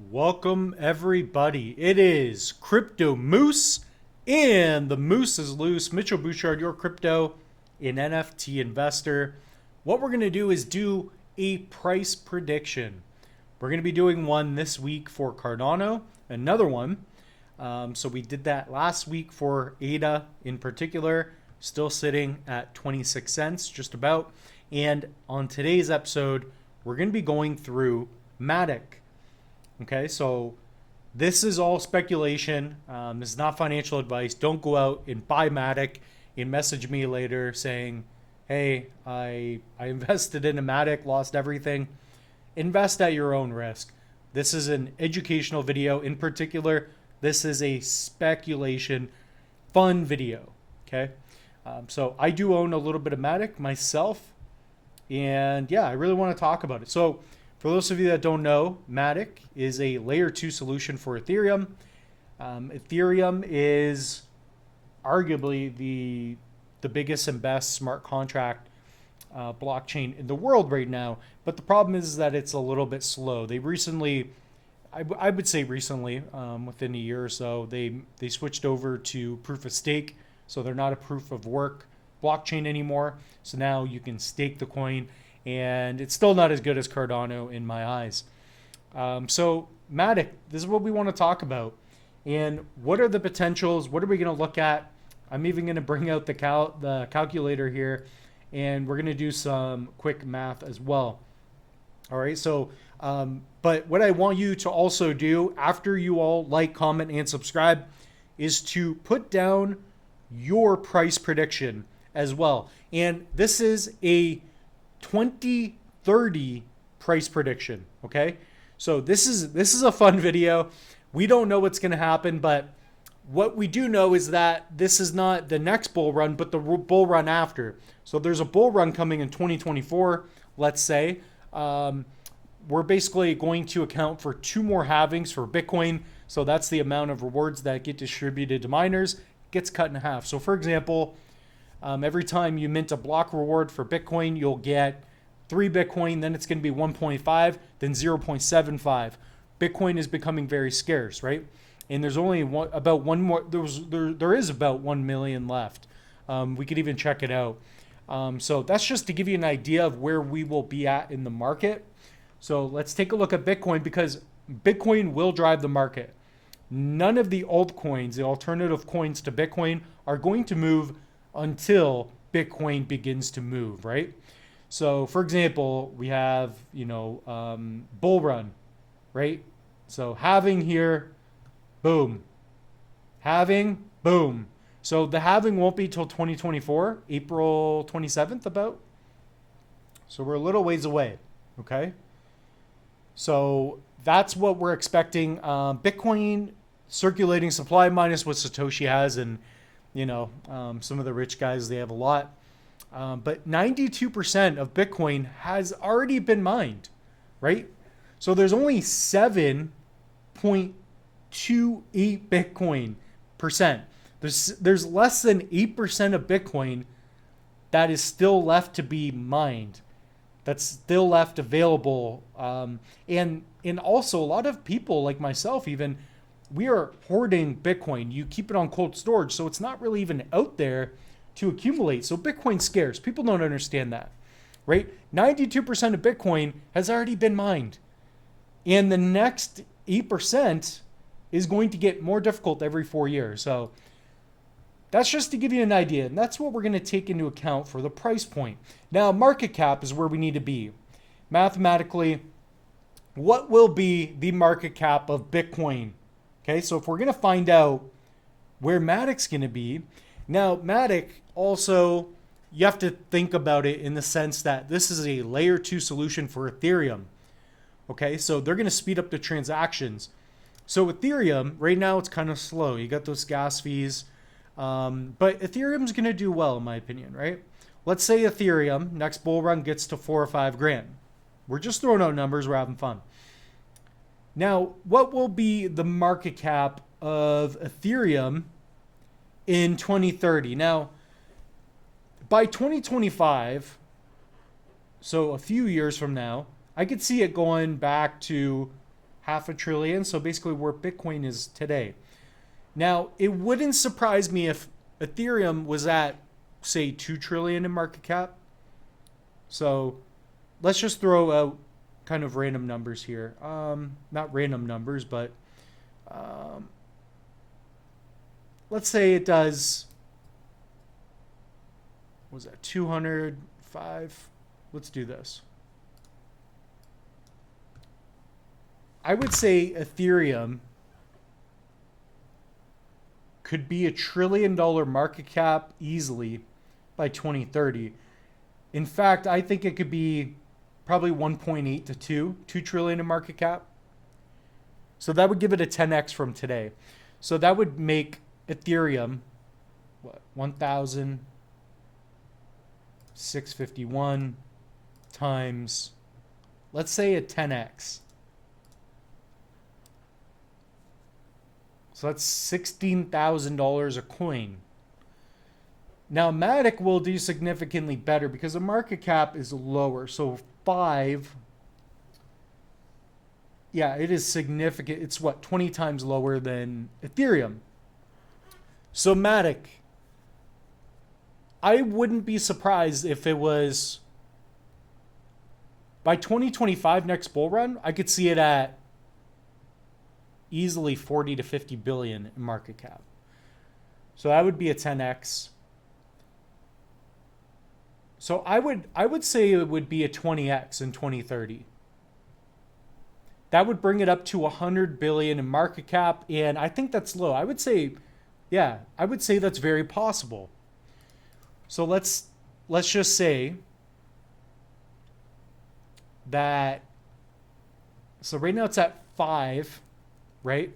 Welcome everybody. It is Crypto Moose and the Moose is loose. Mitchell Bouchard, your crypto and NFT investor. What we're going to do is do a price prediction. We're going to be doing one this week for Cardano, another one. So we did that last week for ADA in particular, still sitting at 26 cents just about. And on today's episode, we're going to be going through Matic. Okay, so this is all speculation. This is not financial advice. Don't go out and buy Matic and message me later saying, hey, I invested in a Matic, lost everything. Invest at your own risk. This is an educational video. In particular, this is a speculation fun video. Okay, so I do own a little bit of Matic myself. And yeah, I really want to talk about it. So for those of you that don't know, Matic is a layer 2 solution for Ethereum. Ethereum is arguably the biggest and best smart contract blockchain in the world right now. But the problem is that it's a little bit slow. They recently, I would say recently, within a year or so, they switched over to proof of stake. So they're not a proof of work blockchain anymore. So now you can stake the coin. And it's still not as good as Cardano in my eyes. So Matic, this is what we want to talk about. And what are the potentials? What are we going to look at? I'm even going to bring out the calculator here. And we're going to do some quick math as well. All right. So, but what I want you to also do after you all like, comment, and subscribe is to put down your price prediction as well. And this is a 2030 price prediction. Okay, so this is a fun video. We don't know what's going to happen, but what we do know is that this is not the next bull run, but the bull run after. So there's a bull run coming in 2024, let's say. We're basically going to account for 2 more halvings for Bitcoin. So that's the amount of rewards that get distributed to miners gets cut in half. So for example, every time you mint a block reward for Bitcoin, you'll get 3 Bitcoin, then it's going to be 1.5, then 0.75. Bitcoin is becoming very scarce, right? And there's only about 1 million left. We could even check it out. So that's just to give you an idea of where we will be at in the market. So let's take a look at Bitcoin, because Bitcoin will drive the market. None of the altcoins, the alternative coins to Bitcoin, are going to move until Bitcoin begins to move, right? So for example, we have, bull run, right? So halving here, boom. Halving, boom. So the halving won't be till 2024, April 27th about. So we're a little ways away, okay? So that's what we're expecting. Bitcoin circulating supply minus what Satoshi has, and some of the rich guys, they have a lot. But 92% of Bitcoin has already been mined, right? So there's only 7.28 Bitcoin percent. There's less than 8% of Bitcoin that is still left to be mined. That's still left available. And also a lot of people like myself even, we are hoarding Bitcoin. You keep it on cold storage, so it's not really even out there to accumulate. So Bitcoin's scarce. People don't understand that, right? 92% of Bitcoin has already been mined. And the next 8% is going to get more difficult every 4 years. So that's just to give you an idea. And that's what we're going to take into account for the price point. Now, market cap is where we need to be. Mathematically, what will be the market cap of Bitcoin? Okay, so if we're going to find out where Matic's going to be, now Matic also, you have to think about it in the sense that this is a layer 2 solution for Ethereum. Okay, so they're going to speed up the transactions. So Ethereum, right now it's kind of slow. You got those gas fees, but Ethereum's going to do well in my opinion, right? Let's say Ethereum, next bull run gets to 4 or 5 grand. We're just throwing out numbers, we're having fun. Now, what will be the market cap of Ethereum in 2030? Now, by 2025, so a few years from now, I could see it going back to half a trillion. So basically where Bitcoin is today. Now, it wouldn't surprise me if Ethereum was at, say, 2 trillion in market cap. So let's just throw out kind of random numbers here. Not random numbers, but let's say it does, what was that, 205? Let's do this. I would say Ethereum could be $1 trillion market cap easily by 2030. In fact, I think it could be probably 1.8 to 2 trillion in market cap. So that would give it a 10x from today. So that would make Ethereum, what, 1,651 times, let's say a 10x. So that's $16,000 a coin. Now Matic will do significantly better because the market cap is lower. So 5, yeah, it is significant. It's what, 20 times lower than Ethereum. So Matic, I wouldn't be surprised if it was by 2025 next bull run, I could see it at easily 40 to 50 billion in market cap. So that would be a 10x. So I would say it would be a 20x in 2030. That would bring it up to 100 billion in market cap, and I think that's low. I would say, yeah, I would say that's very possible. So let's just say that, so right now it's at 5, right?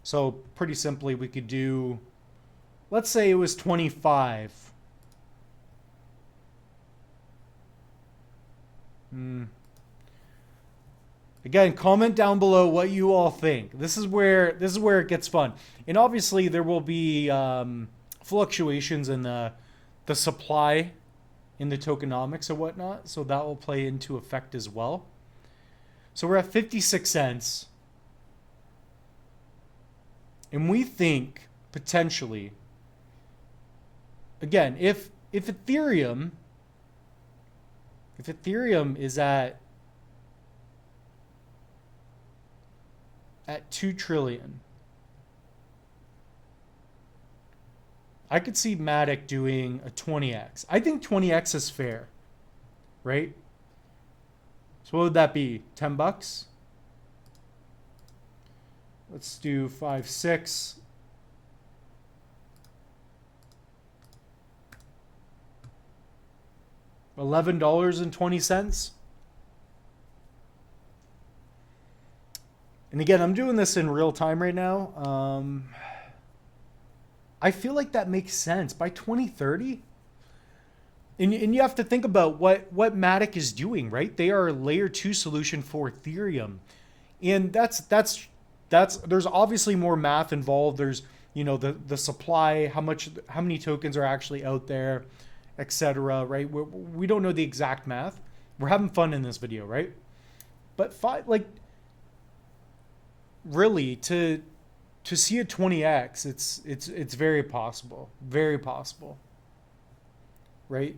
So pretty simply we could do, let's say it was 25. Again, comment down below what you all think. This is where it gets fun. And obviously there will be fluctuations in the supply in the tokenomics and whatnot. So that will play into effect as well. So we're at 56 cents. And we think potentially, again, if Ethereum is at 2 trillion, I could see Matic doing a 20x. I think 20x is fair, right? So what would that be? 10 bucks? Let's do 5, 6. $11.20. And again, I'm doing this in real time right now. I feel like that makes sense. By 2030, and you have to think about what Matic is doing, right? They are a layer 2 solution for Ethereum. And that's there's obviously more math involved. There's, you know, the supply, how many tokens are actually out there, etc., right? We don't know the exact math. We're having fun in this video, right? But really to see a 20x, it's very possible, right?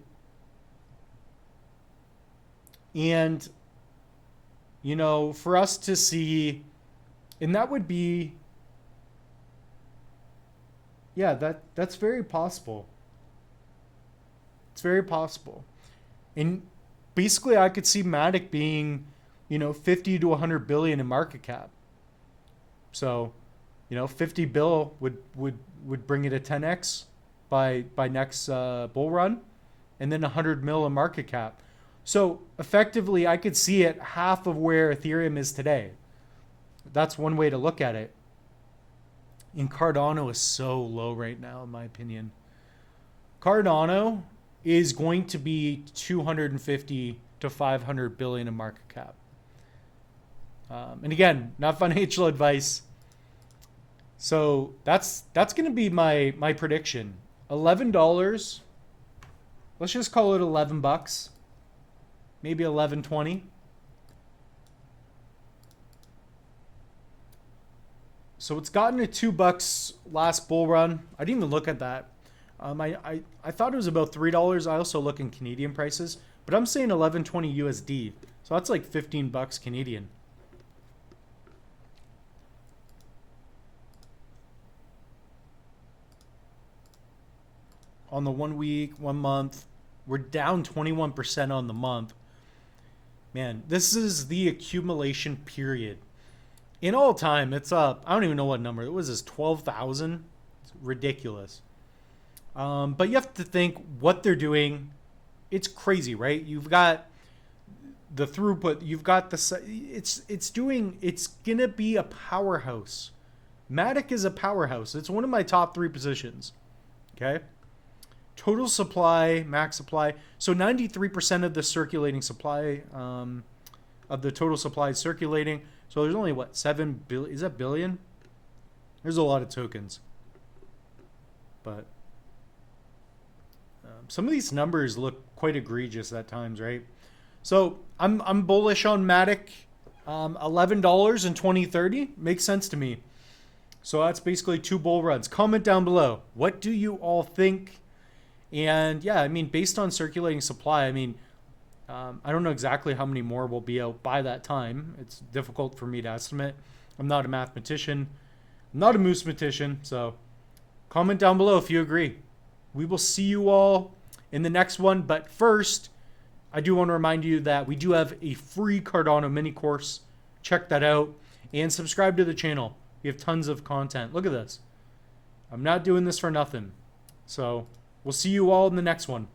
And you know, for us to see, and that would be, yeah, that's very possible. It's very possible. And basically I could see Matic being, you know, 50 to 100 billion in market cap. So, you know, 50 bill would bring it a 10x by next bull run, and then 100 mil in market cap. So effectively I could see it half of where Ethereum is today. That's one way to look at it. And Cardano is so low right now, in my opinion. Cardano is going to be 250 to 500 billion in market cap. And again, not financial advice. So that's going to be my prediction. $11. Let's just call it 11 bucks. Maybe 11.20. So it's gotten to $2 last bull run. I didn't even look at that. I thought it was about $3. I also look in Canadian prices, but I'm saying 11.20 USD. So that's like $15 Canadian. On the 1 week, 1 month, we're down 21% on the month. Man, this is the accumulation period. In all time, it's up. I don't even know what number. It was 12,000. It's ridiculous. But you have to think what they're doing. It's crazy, right? You've got the throughput. You've got the. It's gonna be a powerhouse. Matic is a powerhouse. It's one of my top 3 positions. Okay. Total supply, max supply. So 93% of the circulating supply of the total supply is circulating. So there's only what, 7 billion? Is that billion? There's a lot of tokens. But some of these numbers look quite egregious at times, right? So I'm bullish on Matic. $11 in 2030 makes sense to me. So that's basically 2 bull runs. Comment down below. What do you all think? And yeah, I mean, based on circulating supply, I mean, I don't know exactly how many more will be out by that time. It's difficult for me to estimate. I'm not a mathematician. I'm not a moosematician. So comment down below if you agree. We will see you all in the next one. But first, I do want to remind you that we do have a free Cardano mini course. Check that out and subscribe to the channel. We have tons of content. Look at this. I'm not doing this for nothing. So we'll see you all in the next one.